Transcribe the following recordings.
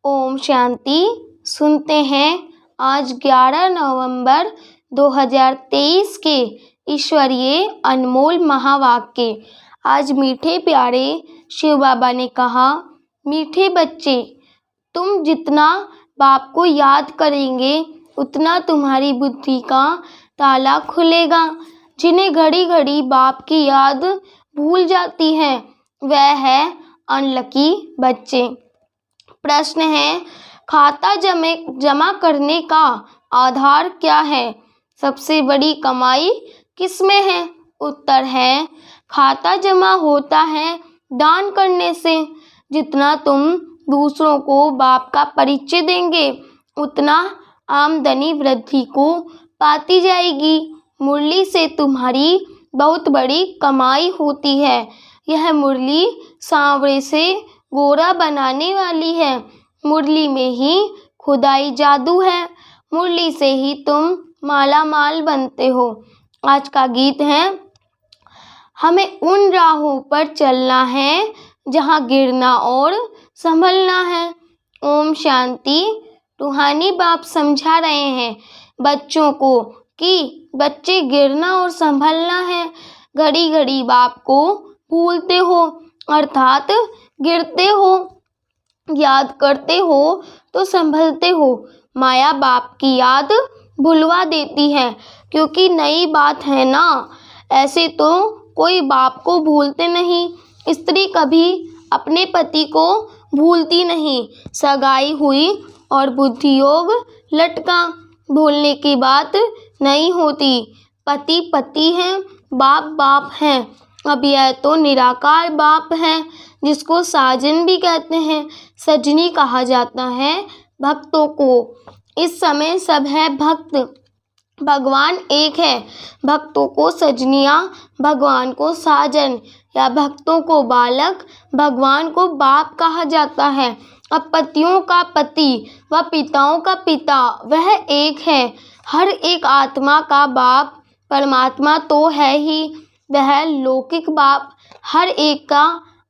ओम शांति। सुनते हैं आज 11 नवंबर 2023 के ईश्वरीय अनमोल महावाक्य। आज मीठे प्यारे शिव बाबा ने कहा, मीठे बच्चे, तुम जितना बाप को याद करेंगे उतना तुम्हारी बुद्धि का ताला खुलेगा। जिन्हें घड़ी घड़ी बाप की याद भूल जाती है वह है अनलकी बच्चे। प्रश्न है, खाता जमा करने का आधार क्या है? सबसे बड़ी कमाई किसमें है? उत्तर है, खाता जमा होता है दान करने से। जितना तुम दूसरों को बाप का परिचय देंगे उतना आमदनी वृद्धि को पाती जाएगी। मुरली से तुम्हारी बहुत बड़ी कमाई होती है। यह मुरली सांवरे से गोरा बनाने वाली है। मुरली में ही खुदाई जादू है। मुरली से ही तुम माला माल बनते हो। आज का गीत है, हमें उन राहों पर चलना है जहाँ गिरना और संभलना है। ओम शांति। रूहानी बाप समझा रहे हैं बच्चों को कि बच्चे गिरना और संभलना है। घड़ी घड़ी बाप को भूलते हो अर्थात गिरते हो, याद करते हो तो संभलते हो। माया बाप की याद भुलवा देती है क्योंकि नई बात है ना। ऐसे तो कोई बाप को भूलते नहीं। स्त्री कभी अपने पति को भूलती नहीं। सगाई हुई और बुद्धि योग लटका, भूलने की बात नहीं होती। पति पति है, बाप बाप है। अब यह तो निराकार बाप है जिसको साजन भी कहते हैं। सजनी कहा जाता है भक्तों को। इस समय सब है भक्त, भगवान एक है। भक्तों को सजनिया, भगवान को साजन, या भक्तों को बालक, भगवान को बाप कहा जाता है। अब पतियों का पति व पिताओं का पिता वह एक है। हर एक आत्मा का बाप परमात्मा तो है ही, वह लौकिक बाप हर एक का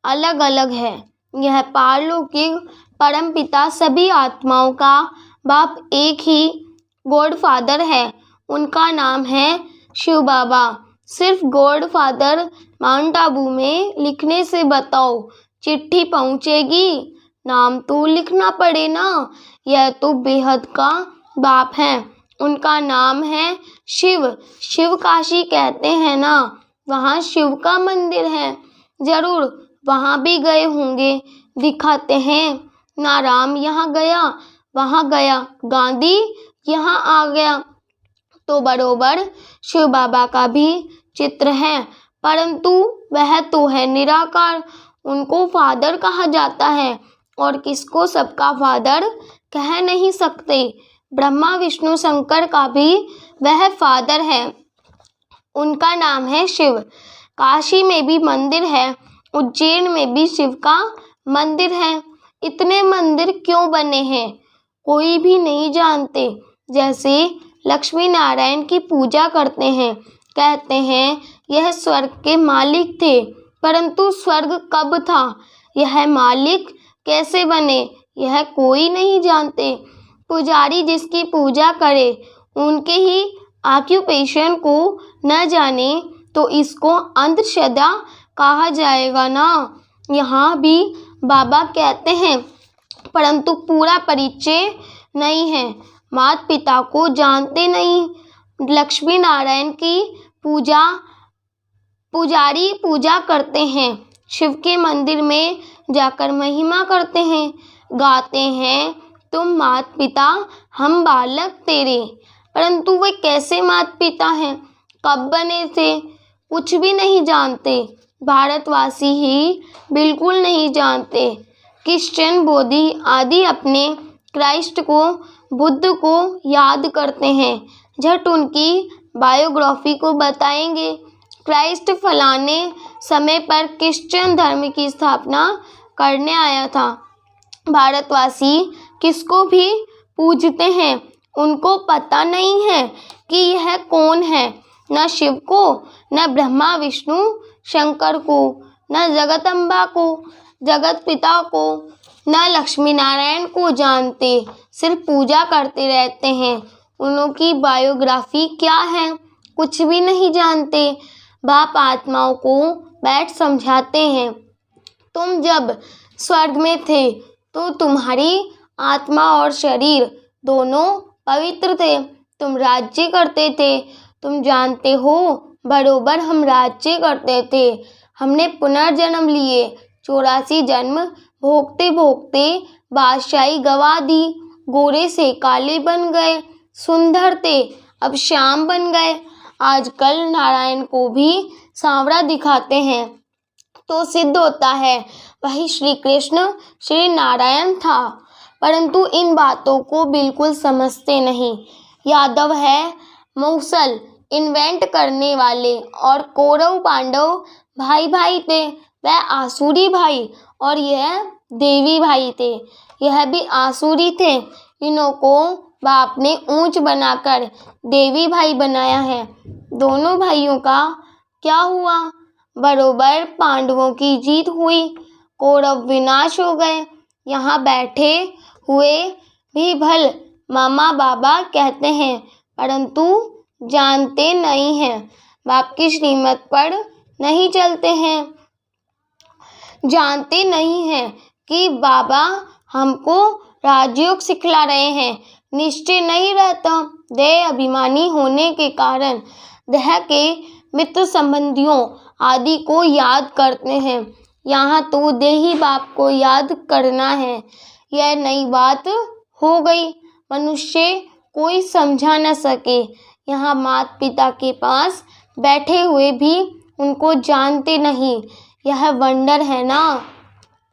अलग अलग है। यह पारलौकिक परम पिता सभी आत्माओं का बाप एक ही गॉडफादर है। उनका नाम है शिव बाबा। सिर्फ गॉडफादर माउंट आबू में लिखने से बताओ चिट्ठी पहुंचेगी? नाम तो लिखना पड़े ना। यह तो बेहद का बाप है। उनका नाम है शिव। शिव काशी कहते हैं ना, वहाँ शिव का मंदिर है। जरूर वहाँ भी गए होंगे। दिखाते हैं ना, राम यहाँ गया वहाँ गया, गांधी यहाँ आ गया। तो बरोबर शिव बाबा का भी चित्र है, परंतु वह तो है निराकार। उनको फादर कहा जाता है और किसको सबका फादर कह नहीं सकते। ब्रह्मा विष्णु शंकर का भी वह फादर है। उनका नाम है शिव। काशी में भी मंदिर है, उज्जैन में भी शिव का मंदिर है। इतने मंदिर क्यों बने हैं कोई भी नहीं जानते। जैसे लक्ष्मी नारायण की पूजा करते हैं, कहते हैं यह स्वर्ग के मालिक थे, परंतु स्वर्ग कब था, यह मालिक कैसे बने, यह कोई नहीं जानते। पुजारी जिसकी पूजा करे उनके ही ऑक्यूपेशन को न जाने तो इसको अंधश्रद्धा कहा जाएगा ना। यहाँ भी बाबा कहते हैं, परंतु पूरा परिचय नहीं है। माता पिता को जानते नहीं। लक्ष्मी नारायण की पुजारी पूजा करते हैं, शिव के मंदिर में जाकर महिमा करते हैं, गाते हैं तुम माता पिता हम बालक तेरे, परंतु वे कैसे माता पिता हैं, कब बने थे, कुछ भी नहीं जानते। भारतवासी ही बिल्कुल नहीं जानते। क्रिश्चियन बोधी आदि अपने क्राइस्ट को, बुद्ध को याद करते हैं, झट उनकी बायोग्राफी को बताएंगे। क्राइस्ट फलाने समय पर क्रिश्चियन धर्म की स्थापना करने आया था। भारतवासी किसको भी पूजते हैं उनको पता नहीं है कि यह कौन है। न शिव को, न ब्रह्मा विष्णु शंकर को, न जगदम्बा को, जगत पिता को, न लक्ष्मी नारायण को जानते, सिर्फ पूजा करते रहते हैं। उनकी बायोग्राफी क्या है, कुछ भी नहीं जानते। बाप आत्माओं को बैठ समझाते हैं, तुम जब स्वर्ग में थे तो तुम्हारी आत्मा और शरीर दोनों पवित्र थे, तुम राज्य करते थे। तुम जानते हो, बरोबर हम राज्य करते थे। हमने पुनर्जन्म लिए, 84 जन्म भोगते भोगते बादशाही गवा दी। गोरे से काले बन गए, सुंदर थे अब श्याम बन गए। आजकल नारायण को भी सांवरा दिखाते हैं तो सिद्ध होता है वही श्री कृष्ण श्री नारायण था, परंतु इन बातों को बिल्कुल समझते नहीं। यादव है मौसल इन्वेंट करने वाले, और कौरव पांडव भाई भाई थे। वह आसुरी भाई और यह देवी भाई थे, यह भी आसुरी थे। इन्हों को बाप ने ऊंच बनाकर देवी भाई बनाया है। दोनों भाइयों का क्या हुआ? बरोबर पांडवों की जीत हुई, कौरव विनाश हो गए। यहाँ बैठे हुए भी भल मामा बाबा कहते हैं, परंतु जानते नहीं हैं, बाप की श्रीमत पर नहीं चलते हैं। जानते नहीं हैं कि बाबा हमको राजयोग सिखला रहे हैं। निश्चय नहीं रहता, देह अभिमानी होने के कारण देह के मित्र संबंधियों आदि को याद करते हैं। यहाँ तो देही बाप को याद करना है। यह नई बात हो गई, मनुष्य कोई समझा न सके। यहाँ माता पिता के पास बैठे हुए भी उनको जानते नहीं। यह वंडर है ना,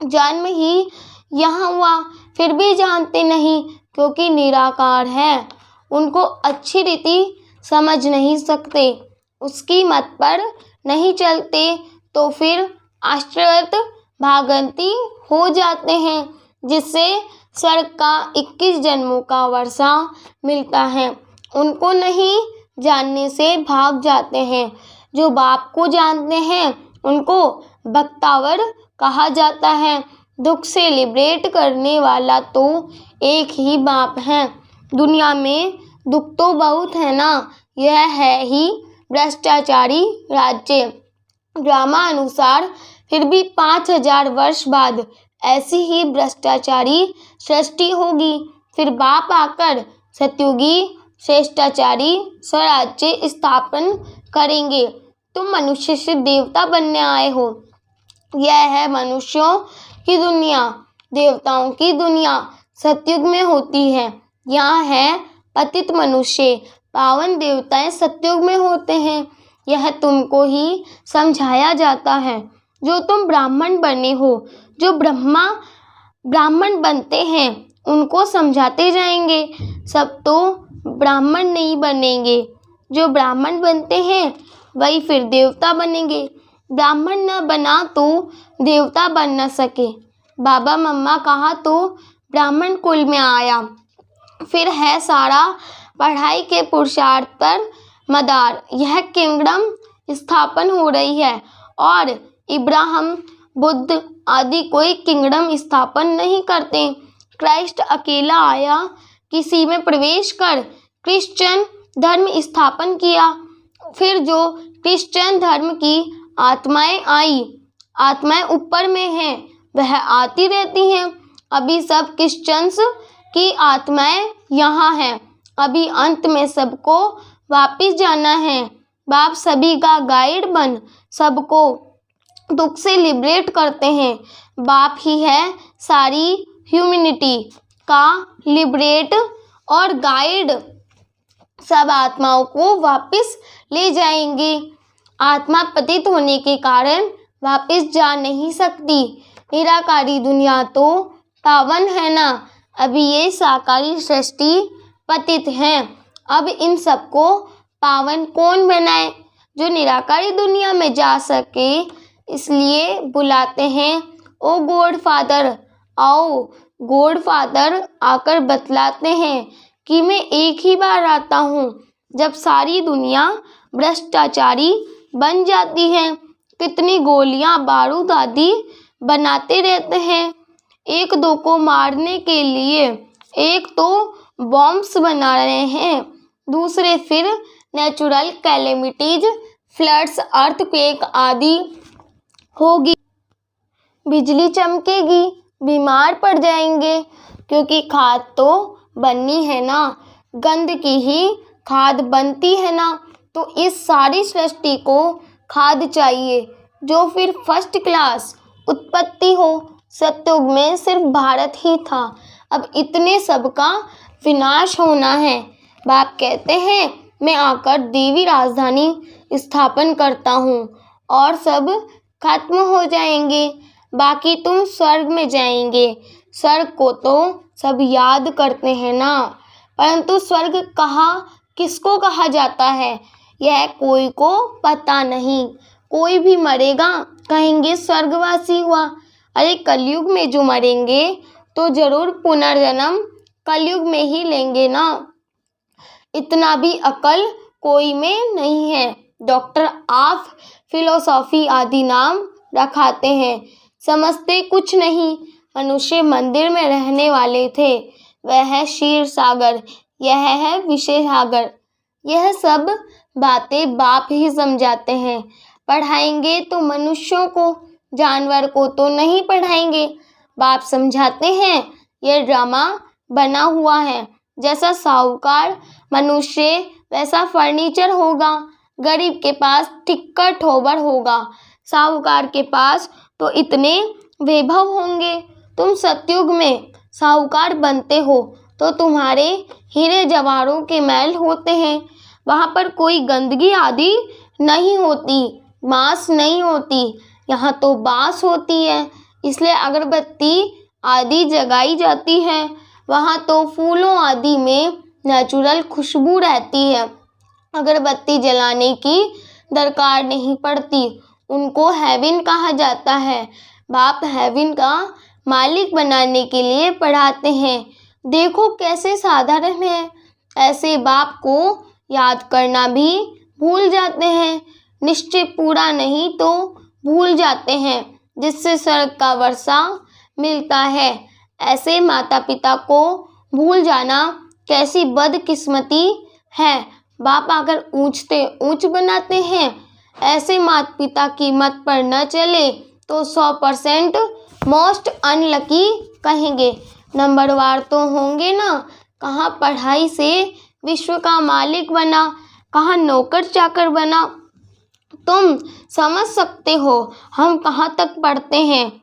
जन्म ही यहाँ हुआ फिर भी जानते नहीं, क्योंकि निराकार है। उनको अच्छी रीति समझ नहीं सकते, उसकी मत पर नहीं चलते, तो फिर आश्चर्यत भागंती हो जाते हैं, जिससे स्वर्ग का 21 जन्मों का वर्षा मिलता है। उनको नहीं जानने से भाग जाते हैं। जो बाप को जानते हैं उनको बख्तावर कहा जाता है। दुख से लिबरेट करने वाला तो एक ही बाप है। दुनिया में दुख तो बहुत है ना, यह है ही भ्रष्टाचारी राज्य। ड्रामा अनुसार फिर भी 5000 वर्ष बाद ऐसी ही भ्रष्टाचारी सृष्टि होगी। फिर बाप आकर सतयुगी श्रेष्ठाचारी स्वराज्य स्थापन करेंगे। तुम मनुष्य से देवता बनने आए हो। यह है मनुष्यों की दुनिया, देवताओं की दुनिया सतयुग में होती है। यहाँ है पतित मनुष्य, पावन देवताएं सतयुग में होते हैं। यह तुमको ही समझाया जाता है। जो तुम ब्राह्मण बने हो, जो ब्राह्मण बनते हैं उनको समझाते जाएंगे। सब तो ब्राह्मण नहीं बनेंगे। जो ब्राह्मण बनते हैं वही फिर देवता बनेंगे। ब्राह्मण न बना तो देवता बन न सके। बाबा मम्मा कहा तो ब्राह्मण कुल में आया। फिर है सारा पढ़ाई के पुरुषार्थ पर मदार। यह किंगडम स्थापन हो रही है, और इब्राहिम बुद्ध आदि कोई किंगडम स्थापन नहीं करते। क्राइस्ट अकेला आया, किसी में प्रवेश कर क्रिश्चियन धर्म स्थापन किया। फिर जो क्रिश्चियन धर्म की आत्माएं आई, आत्माएं ऊपर में हैं, वह आती रहती हैं। अभी सब क्रिश्चियंस की आत्माएं यहाँ हैं। अभी अंत में सबको वापिस जाना है। बाप सभी का गाइड बन सबको दुख से लिबरेट करते हैं। बाप ही है सारी ह्यूमैनिटी का लिबरेट और गाइड। सब आत्माओं को वापस ले जाएंगे। आत्मा पतित होने के कारण वापस जा नहीं सकती। निराकारी दुनिया तो पावन है ना। अभी ये साकारी सृष्टि पतित है। अब इन सबको पावन कौन बनाए? जो निराकारी दुनिया में जा सके। इसलिए बुलाते हैं, ओ गॉड फादर आओ। गॉड फादर आकर बतलाते हैं कि मैं एक ही बार आता हूँ, जब सारी दुनिया भ्रष्टाचारी बन जाती है। कितनी गोलियां बारूद आदि बनाते रहते हैं। एक दो को मारने के लिए एक तो बॉम्ब्स बना रहे हैं, दूसरे फिर नेचुरल कैलेमिटीज, फ्लड्स, अर्थक्वेक आदि होगी, बिजली चमकेगी, बीमार पड़ जाएंगे, क्योंकि खाद तो बननी है ना, गंध की ही खाद बनती है ना। तो इस सारी सृष्टि को खाद चाहिए जो फिर फर्स्ट क्लास उत्पत्ति हो। सतयुग में सिर्फ भारत ही था, अब इतने सब का विनाश होना है। बाप कहते हैं मैं आकर देवी राजधानी स्थापन करता हूँ और सब खत्म हो जाएंगे, बाकी तुम स्वर्ग में जाएंगे। स्वर्ग को तो सब याद करते हैं ना, परंतु स्वर्ग किसको कहा जाता है यह कोई को पता नहीं। कोई भी मरेगा कहेंगे स्वर्गवासी हुआ। अरे कलयुग में जो मरेंगे तो जरूर पुनर्जन्म कलयुग में ही लेंगे ना, इतना भी अकल कोई में नहीं है। डॉक्टर ऑफ फिलोसॉफी आदि नाम रखाते हैं, समझते कुछ नहीं। मनुष्य मंदिर में रहने वाले थे, वह है क्षीर सागर, यह है विषय सागर। यह सब बातें बाप ही समझाते हैं। पढ़ाएंगे तो मनुष्यों को, जानवर को तो नहीं पढ़ाएंगे। बाप समझाते हैं यह ड्रामा बना हुआ है, जैसा साहूकार मनुष्य वैसा फर्नीचर होगा। गरीब के पास ठिक्कर ठोबर होगा, साहूकार के पास तो इतने वैभव होंगे। तुम सतयुग में साहूकार बनते हो तो तुम्हारे हीरे जवाहरों के महल होते हैं, वहाँ पर कोई गंदगी आदि नहीं होती, मांस नहीं होती, यहाँ तो बांस होती है, इसलिए अगरबत्ती आदि जगाई जाती है। वहाँ तो फूलों आदि में नेचुरल खुशबू रहती है, अगरबत्ती जलाने की दरकार नहीं पड़ती। उनको हेवन कहा जाता है। बाप हेवन का मालिक बनाने के लिए पढ़ाते हैं। देखो कैसे साधारण है, ऐसे बाप को याद करना भी भूल जाते हैं। निश्चय पूरा नहीं तो भूल जाते हैं, जिससे स्वर्ग का वर्षा मिलता है। ऐसे माता पिता को भूल जाना कैसी बदकिस्मती है। बाप अगर ऊंचते ऊंच बनाते हैं, ऐसे माता पिता की मत पर न चले तो 100% मोस्ट अनलकी कहेंगे। नंबरवार तो होंगे ना, कहाँ पढ़ाई से विश्व का मालिक बना, कहाँ नौकर चाकर बना। तुम समझ सकते हो हम कहाँ तक पढ़ते हैं।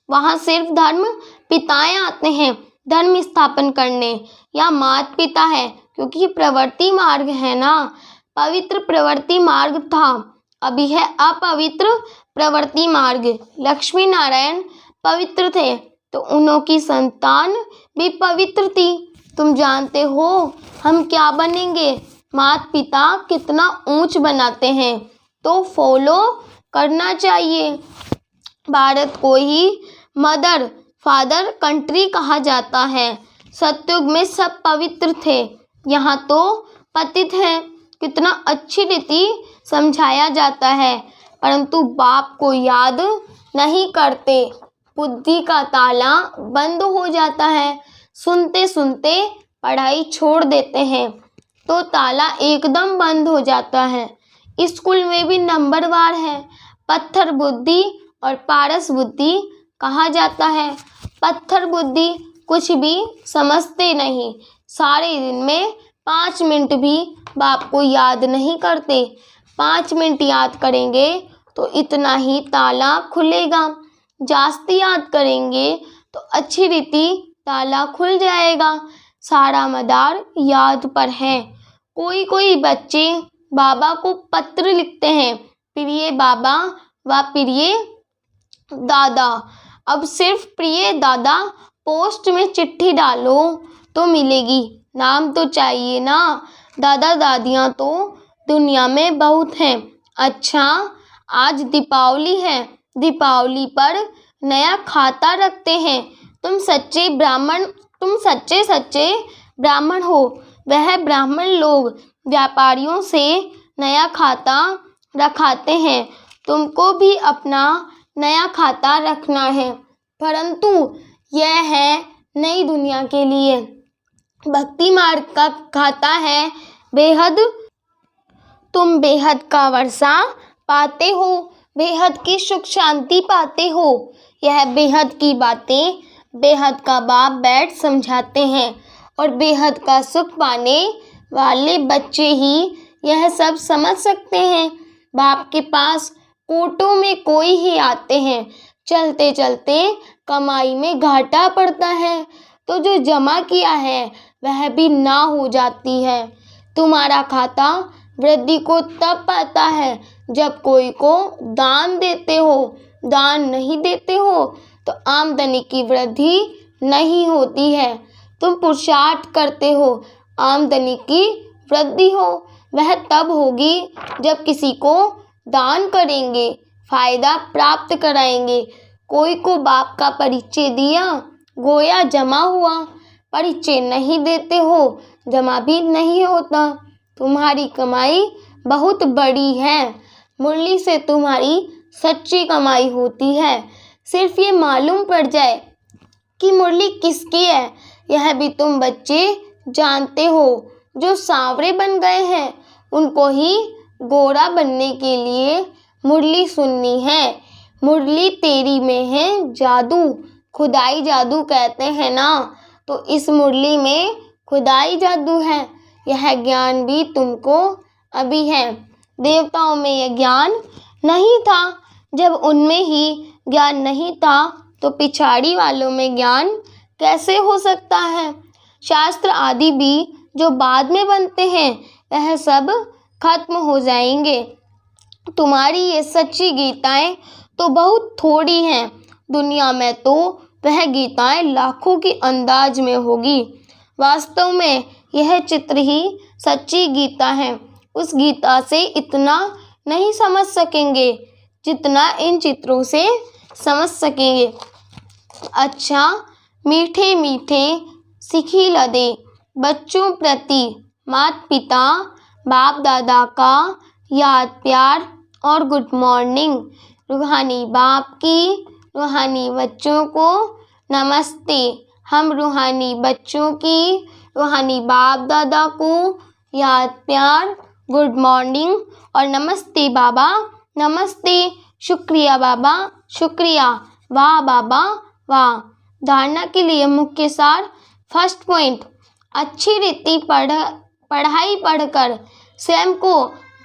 वहाँ सिर्फ धर्म पिताएं आते हैं धर्म स्थापन करने, या माता पिता है, क्योंकि प्रवृत्ति मार्ग है ना। पवित्र प्रवृत्ति मार्ग था, अभी है अपवित्र प्रवृत्ति मार्ग। लक्ष्मी नारायण पवित्र थे तो उन्होंने संतान भी पवित्र थी। तुम जानते हो हम क्या बनेंगे, माता पिता कितना ऊंच बनाते हैं तो फॉलो करना चाहिए। भारत को ही मदर फादर कंट्री कहा जाता है। सतयुग में सब पवित्र थे, यहाँ तो पतित हैं। कितना अच्छी रीति समझाया जाता है, परंतु बाप को याद नहीं करते। बुद्धि का ताला बंद हो जाता है, सुनते सुनते पढ़ाई छोड़ देते हैं तो ताला एकदम बंद हो जाता है। स्कूल में भी नंबरवार है, पत्थर बुद्धि और पारस बुद्धि कहा जाता है। पत्थर बुद्धि कुछ भी समझते नहीं, सारे दिन में 5 मिनट भी बाप को याद नहीं करते। 5 मिनट याद करेंगे तो इतना ही ताला खुलेगा, जास्ती याद करेंगे तो अच्छी रीति ताला खुल जाएगा। सारा मदार याद पर है। कोई कोई बच्चे बाबा को पत्र लिखते हैं, प्रिय बाबा व प्रिय दादा। अब सिर्फ प्रिय दादा पोस्ट में चिट्ठी डालो तो मिलेगी, नाम तो चाहिए ना। दादा दादियाँ तो दुनिया में बहुत हैं। अच्छा आज दीपावली है, दीपावली पर नया खाता रखते हैं। तुम सच्चे सच्चे ब्राह्मण हो। वह ब्राह्मण लोग व्यापारियों से नया खाता रखाते हैं, तुमको भी अपना नया खाता रखना है। परंतु यह है नई दुनिया के लिए। भक्ति मार्ग का खाता है बेहद। तुम बेहद का वर्षा पाते हो, बेहद की सुख शांति पाते हो। यह बेहद की बातें बेहद का बाप बैठ समझाते हैं और बेहद का सुख पाने वाले बच्चे ही यह सब समझ सकते हैं। बाप के पास कोटों में कोई ही आते हैं, चलते चलते कमाई में घाटा पड़ता है तो जो जमा किया है वह भी ना हो जाती है। तुम्हारा खाता वृद्धि को तब पाता है जब कोई को दान देते हो। दान नहीं देते हो तो आमदनी की वृद्धि नहीं होती है। तुम पुरुषार्थ करते हो, आमदनी की वृद्धि हो वह तब होगी जब किसी को दान करेंगे, फायदा प्राप्त कराएंगे। कोई को बाप का परिचय दिया, गोया जमा हुआ। परिचय नहीं देते हो, जमा भी नहीं होता। तुम्हारी कमाई बहुत बड़ी है, मुरली से तुम्हारी सच्ची कमाई होती है। सिर्फ ये मालूम पड़ जाए कि मुरली किसकी है, यह भी तुम बच्चे जानते हो। जो सांवरे बन गए हैं उनको ही गोरा बनने के लिए मुरली सुननी है। मुरली तेरी में है जादू, खुदाई जादू कहते हैं ना, तो इस मुरली में खुदाई जादू है। यह ज्ञान भी तुमको अभी है। देवताओं में यह ज्ञान नहीं था। जब उनमें ही ज्ञान नहीं था तो पिछाड़ी वालों में ज्ञान कैसे हो सकता है। शास्त्र आदि भी जो बाद में बनते हैं वह सब खत्म हो जाएंगे। तुम्हारी ये सच्ची गीताएं तो बहुत थोड़ी हैं, दुनिया में तो वह गीताएं लाखों की अंदाज में होगी। वास्तव में यह चित्र ही सच्ची गीता है। उस गीता से इतना नहीं समझ सकेंगे जितना इन चित्रों से समझ सकेंगे। अच्छा, मीठे मीठे सिखी लदे बच्चों प्रति माता पिता बाप दादा का याद प्यार और गुड मॉर्निंग। रूहानी बाप की रूहानी बच्चों को नमस्ते। हम रूहानी बच्चों की रूहानी बाप दादा को याद प्यार, गुड मॉर्निंग और नमस्ते बाबा, नमस्ते, शुक्रिया बाबा, शुक्रिया, वाह बाबा वाह। धारणा के लिए मुख्य सार। फर्स्ट पॉइंट, अच्छी रीति पढ़ाई पढ़कर स्वयं को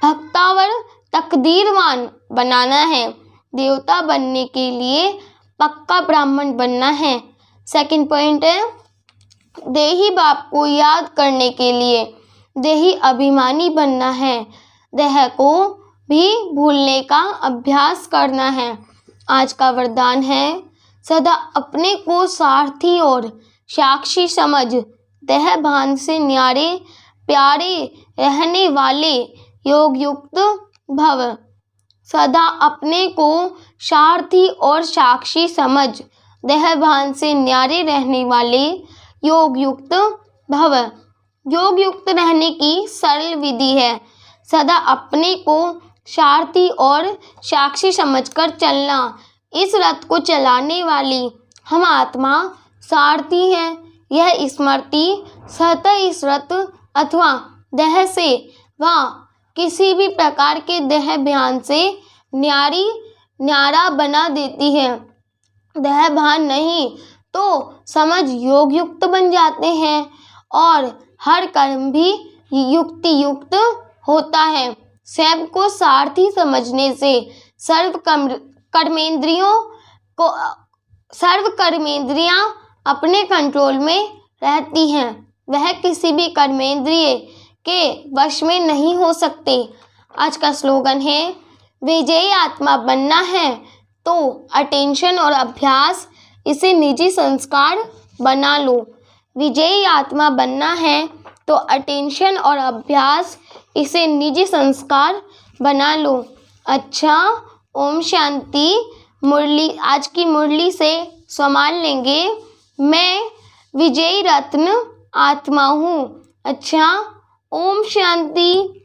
भक्तावर तकदीरवान बनाना है। देवता बनने के लिए पक्का ब्राह्मण बनना है। सेकंड पॉइंट है, देही बाप को याद करने के लिए देही अभिमानी बनना है। देह को भी भूलने का अभ्यास करना है। आज का वरदान है, सदा अपने को सारथी और साक्षी समझ, देह भान से न्यारे प्यारे रहने वाले योग युक्त भव। सदा अपने को सारथी और साक्षी समझ, देह भान से न्यारे रहने वाले योग युक्त भव। योग युक्त रहने की सरल विधि है सदा अपने को सारथी और साक्षी समझकर चलना। इस रथ को चलाने वाली हम आत्मा सारथी है। यह स्मृति सतह इस रथ अथवा देह से व किसी भी प्रकार के देह भान से न्यारा बना देती है। देह भान नहीं तो समझ योग युक्त बन जाते हैं और हर कर्म भी युक्ति युक्त होता है। स्वयं को सारथी समझने से सर्व कर्मेंद्रियां अपने कंट्रोल में रहती हैं। वह किसी भी कर्मेंद्रिय के वश में नहीं हो सकते। आज का स्लोगन है, विजयी आत्मा बनना है तो अटेंशन और अभ्यास इसे निजी संस्कार बना लो। विजयी आत्मा बनना है तो अटेंशन और अभ्यास इसे निजी संस्कार बना लो। अच्छा, ओम शांति। मुरली आज की मुरली से सम्मान लेंगे, मैं विजयी रत्न आत्मा हूँ। अच्छा, ओम शांति।